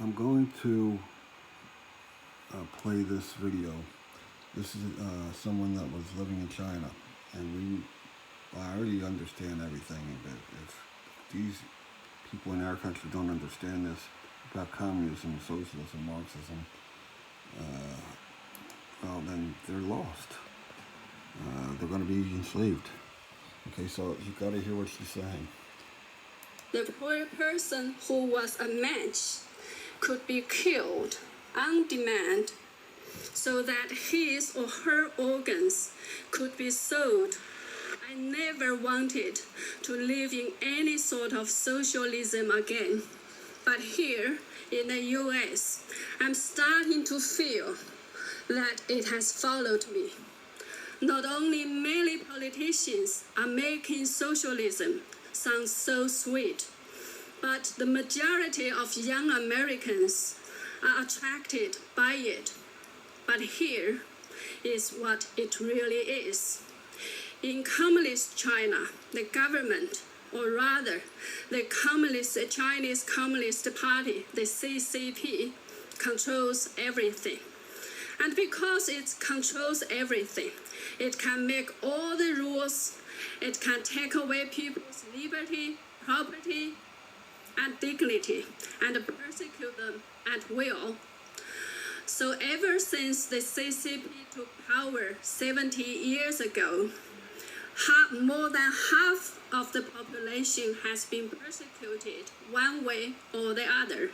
I'm going to play this video. This is someone that was living in China, and I already understand everything, but if these people in our country don't understand this about communism, socialism, Marxism, well, then they're lost. They're going to be enslaved. Okay, so you got to hear what she's saying. The poor person who was a match could be killed on demand so that his or her organs could be sold. I never wanted to live in any sort of socialism again. But here in the US, I'm starting to feel that it has followed me. Not only many politicians are making socialism sound so sweet, but the majority of young Americans are attracted by it. But here is what it really is. In communist China, the government, or rather the Chinese Communist Party, the CCP, controls everything. And because it controls everything, it can make all the rules, it can take away people's liberty, property, and dignity, and persecute them at will. So ever since the CCP took power 70 years ago, more than half of the population has been persecuted one way or the other.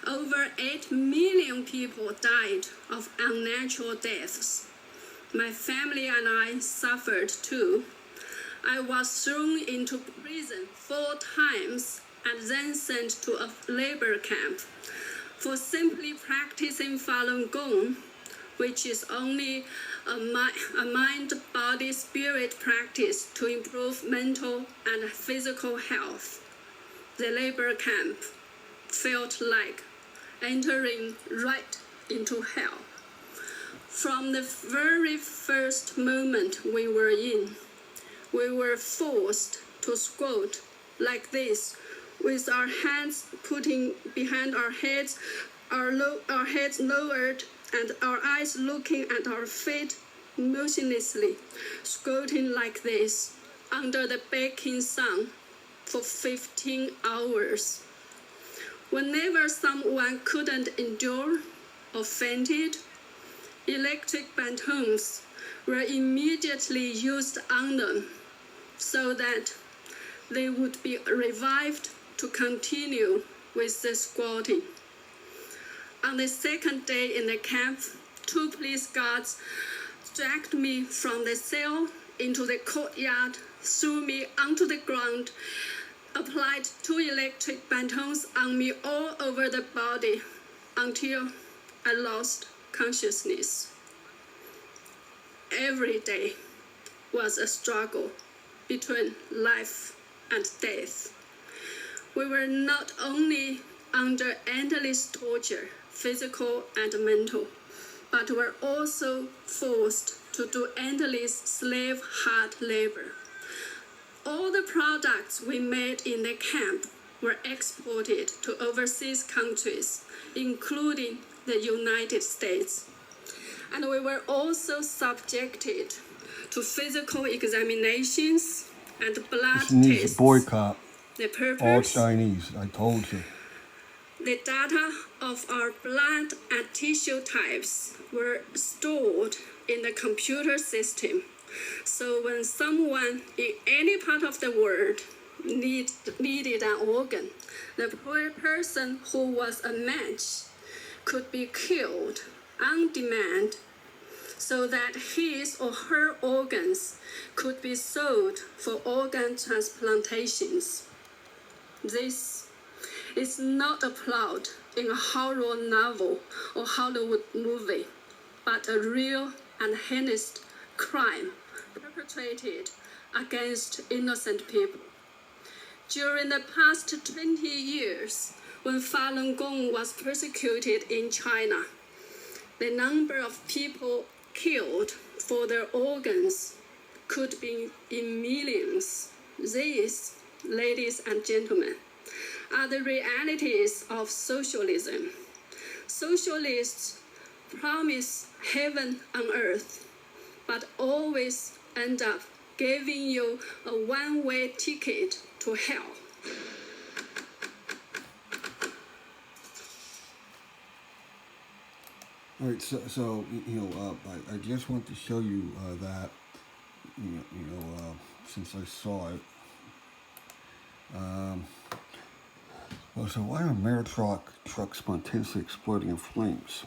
Over 8 million people died of unnatural deaths. My family and I suffered too. I was thrown into prison 4 times and then sent to a labor camp for simply practicing Falun Gong, which is only a mind-body-spirit practice to improve mental and physical health. The labor camp felt like entering right into hell. From the very first moment we were in, we were forced to squat like this, with our hands putting behind our heads, our heads lowered, and our eyes looking at our feet motionlessly, squatting like this under the baking sun for 15 hours. Whenever someone couldn't endure or fainted, electric batons were immediately used on them so that they would be revived to continue with the squatting. On the second day in the camp, 2 police guards dragged me from the cell into the courtyard, threw me onto the ground, applied 2 electric batons on me all over the body until I lost consciousness. Every day was a struggle between life and death. We were not only under endless torture, physical and mental, but were also forced to do endless slave hard labor. All the products we made in the camp were exported to overseas countries, including the United States. And we were also subjected to physical examinations and blood This needs tests. to boycott The purpose, all Chinese, I told you. The data of our blood and tissue types were stored in the computer system. So when someone in any part of the world needed an organ, the poor person who was a match could be killed on demand so that his or her organs could be sold for organ transplantations. This is not a plot in a horror novel or Hollywood movie, but a real and heinous crime perpetrated against innocent people. During the past 20 years, when Falun Gong was persecuted in China, the number of people killed for their organs could be in millions. This, ladies and gentlemen, are the realities of socialism. Socialists promise heaven on earth, but always end up giving you a one-way ticket to hell. All right, so I just want to show you that, since I saw it. Well, so why are mail trucks spontaneously exploding in flames?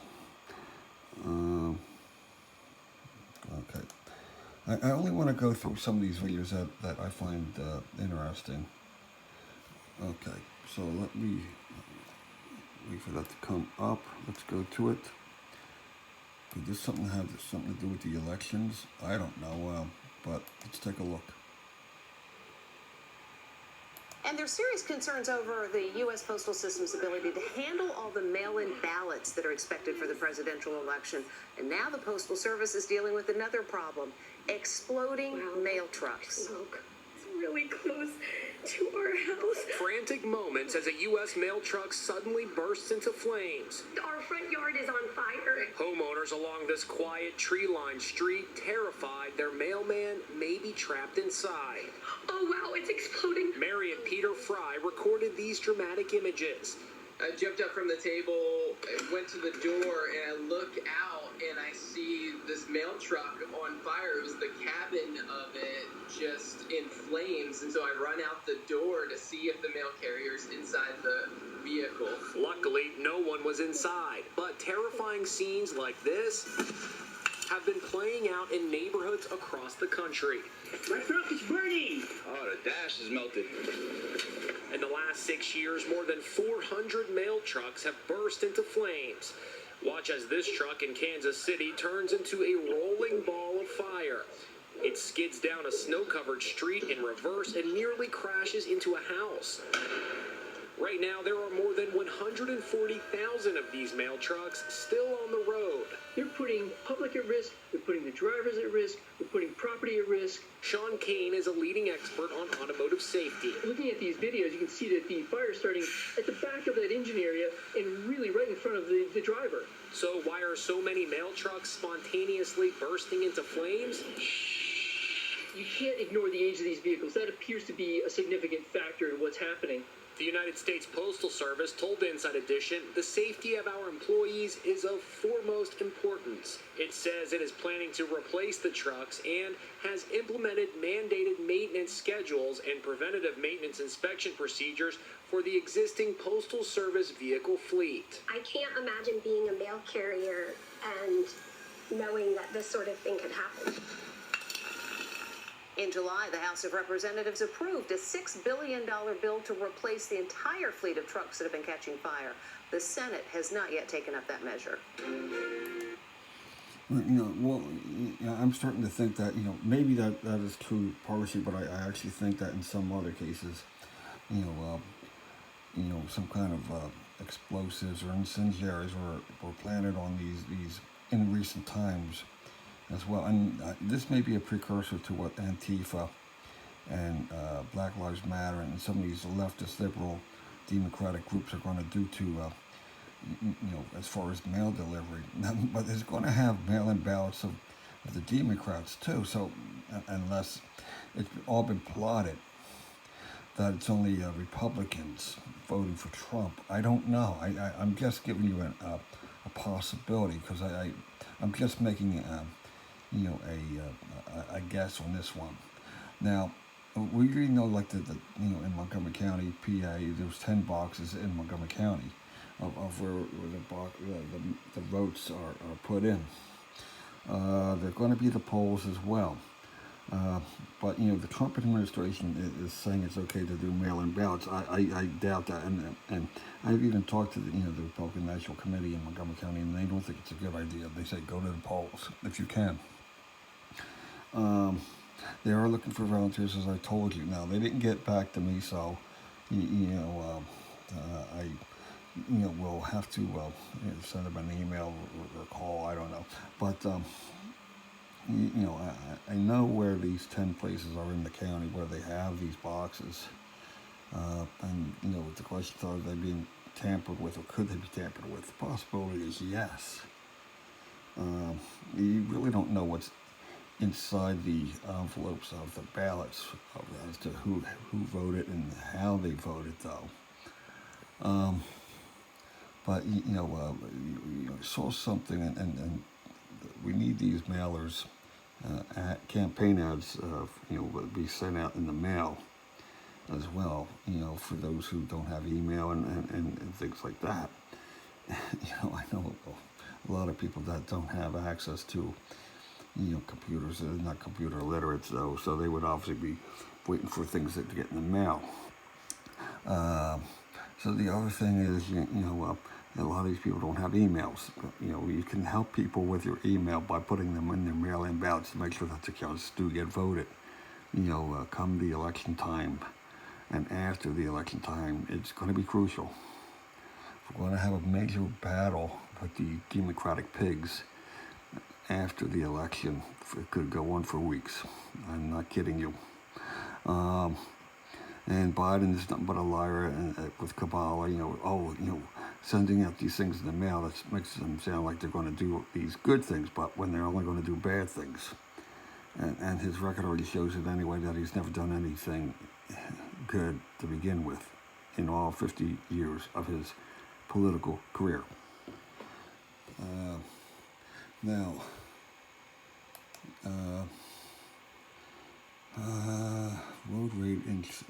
Okay. I only want to go through some of these videos that I find interesting. Okay, so let me wait for that to come up. Let's go to it. Could this something have something to do with the elections? I don't know, but let's take a look. And there's serious concerns over the U.S. postal system's ability to handle all the mail-in ballots that are expected for the presidential election. And now the Postal Service is dealing with another problem, exploding mail trucks. Smoke. It's really close to our house. Frantic moments as a U.S. mail truck suddenly bursts into flames. Our front yard is on fire. Homeowners along this quiet tree-lined street terrified their mailman may be trapped inside. Oh wow, it's exploding. Mary and Peter Fry recorded these dramatic images. I jumped up from the table, went to the door, and I look out and I see this mail truck on fire. It was the cabin of it just in flames, and so I run out the door to see if the mail carrier's inside the vehicle. Luckily, no one was inside, but terrifying scenes like this have been playing out in neighborhoods across the country. My truck is burning! Oh, the dash is melted. In the last 6 years, more than 400 mail trucks have burst into flames. Watch as this truck in Kansas City turns into a rolling ball of fire. It skids down a snow-covered street in reverse and nearly crashes into a house. Right now, there are more than 140,000 of these mail trucks still on the road. They're putting public at risk, they're putting the drivers at risk, they're putting property at risk. Sean Kane is a leading expert on automotive safety. Looking at these videos, you can see that the fire is starting at the back of that engine area and really right in front of the driver. So why are so many mail trucks spontaneously bursting into flames? You can't ignore the age of these vehicles. That appears to be a significant factor in what's happening. The United States Postal Service told Inside Edition the safety of our employees is of foremost importance. It says it is planning to replace the trucks and has implemented mandated maintenance schedules and preventative maintenance inspection procedures for the existing Postal Service vehicle fleet. I can't imagine being a mail carrier and knowing that this sort of thing could happen. In July, the House of Representatives approved a $6 billion bill to replace the entire fleet of trucks that have been catching fire. The Senate has not yet taken up that measure. I'm starting to think that, maybe that is true partially, but I actually think that in some other cases, some kind of explosives or incendiaries were planted on these in recent times as well. And this may be a precursor to what Antifa and Black Lives Matter and some of these leftist liberal democratic groups are going to do to as far as mail delivery. But it's going to have mail-in ballots of the Democrats too, so unless it's all been plotted that it's only Republicans voting for Trump. I don't know. I'm just giving you a possibility, because I'm just making a guess on this one. Now, we really know, like in Montgomery County, PA, there's 10 boxes in Montgomery County of where the votes are put in. They're going to be the polls as well. But the Trump administration is saying it's okay to do mail-in ballots. I doubt that, and I've even talked to the Republican National Committee in Montgomery County, and they don't think it's a good idea. They say go to the polls if you can. They are looking for volunteers, as I told you. Now, they didn't get back to me, so I will have to send them an email or call. I don't know, but I know where these 10 places are in the county where they have these boxes. And, the question is, are they being tampered with, or could they be tampered with? The possibility is yes. You really don't know what's inside the envelopes of the ballots as to who voted and how they voted, though. But saw something, and we need these mailers, campaign ads, be sent out in the mail as well. For those who don't have email and things like that. I know a lot of people that don't have access to computers. They're not computer literate, though, so they would obviously be waiting for things to get in the mail. So the other thing is, a lot of these people don't have emails. You can help people with your email by putting them in their mail-in ballots to make sure that the accounts do get voted. Come the election time and after the election time, it's going to be crucial. We're going to have a major battle with the Democratic pigs after the election. It could go on for weeks. I'm not kidding you. And Biden is nothing but a liar with Kabbalah, sending out these things in the mail. That makes them sound like they're going to do these good things, but when they're only going to do bad things. And his record already shows it anyway that he's never done anything good to begin with in all 50 years of his political career. Road rage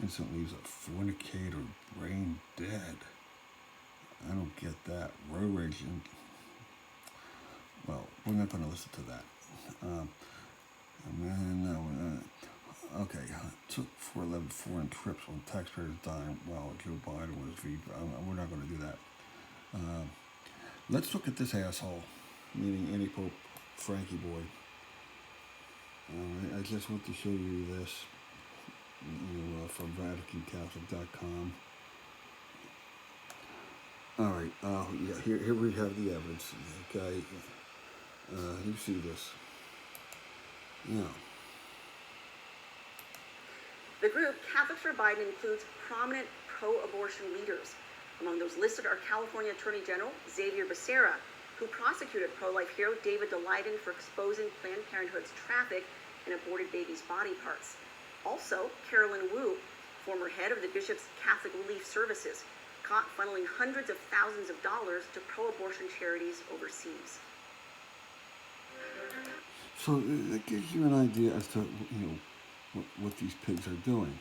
instantly leaves a fornicator brain dead. I don't get that. Road rage. Well, we're not going to listen to that. Okay, took 411 foreign trips on taxpayers dying while Joe Biden was we're not going to do that. Let's look at this asshole, meaning anti-Pope Frankie Boy. I just want to show you this, from VaticanCatholic.com. All right, here we have the evidence. Okay, you see this? Yeah. The group Catholics for Biden includes prominent pro-abortion leaders. Among those listed are California Attorney General Xavier Becerra, who prosecuted pro-life hero David Daleiden for exposing Planned Parenthood's traffic in aborted babies' body parts. Also, Carolyn Wu, former head of the Bishop's Catholic Relief Services, caught funneling hundreds of thousands of dollars to pro-abortion charities overseas. So that gives you an idea as to what these pigs are doing.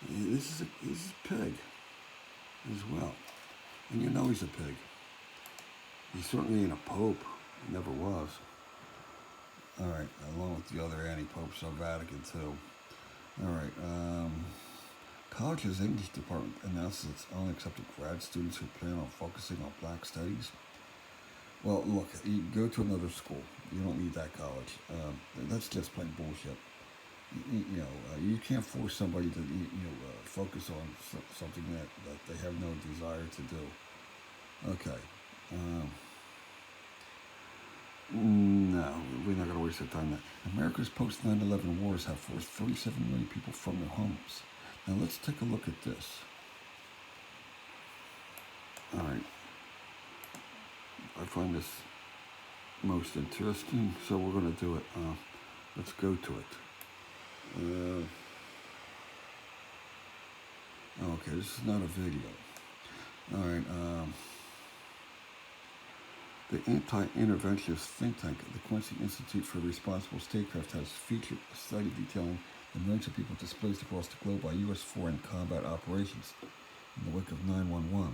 This is a pig as well, and he's a pig. He certainly ain't a pope. He never was. All right, along with the other anti-popes of Vatican too. All right. College's English department announces it's only accepting grad students who plan on focusing on black studies. Well, look, you go to another school. You don't need that college. That's just plain bullshit. You can't force somebody to focus on something that they have no desire to do. Okay. No, we're not going to waste our time on that. America's post 9/11 wars have forced 37 million people from their homes. Now let's take a look at this. All right. I find this most interesting, so we're going to do it. Let's go to it. Okay, this is not a video. All right. The anti-interventionist think tank, the Quincy Institute for Responsible Statecraft, has featured a study detailing the millions of people displaced across the globe by U.S. foreign combat operations in the wake of 9/11.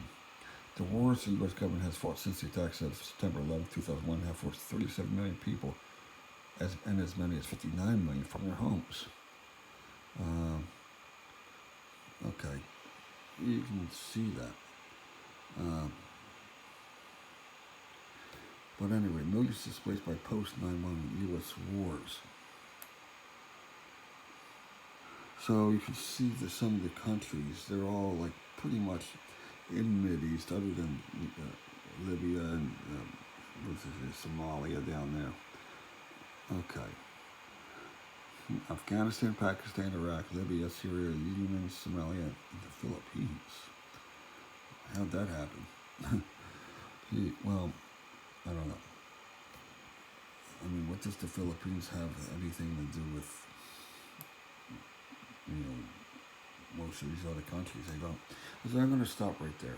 The wars the U.S. government has fought since the attacks of September 11, 2001 have forced 37 million people, and as many as 59 million from their homes. Okay, you can see that. But anyway, millions displaced by post-9/11 U.S. wars. So you can see that some of the countries, they're all like pretty much in Mideast, other than Libya and Somalia down there. Okay. Afghanistan, Pakistan, Iraq, Libya, Syria, Yemen, Somalia, and the Philippines. How'd that happen? Well, I don't know. I mean, what does the Philippines have anything to do with, most of these other countries? They don't. So I'm going to stop right there.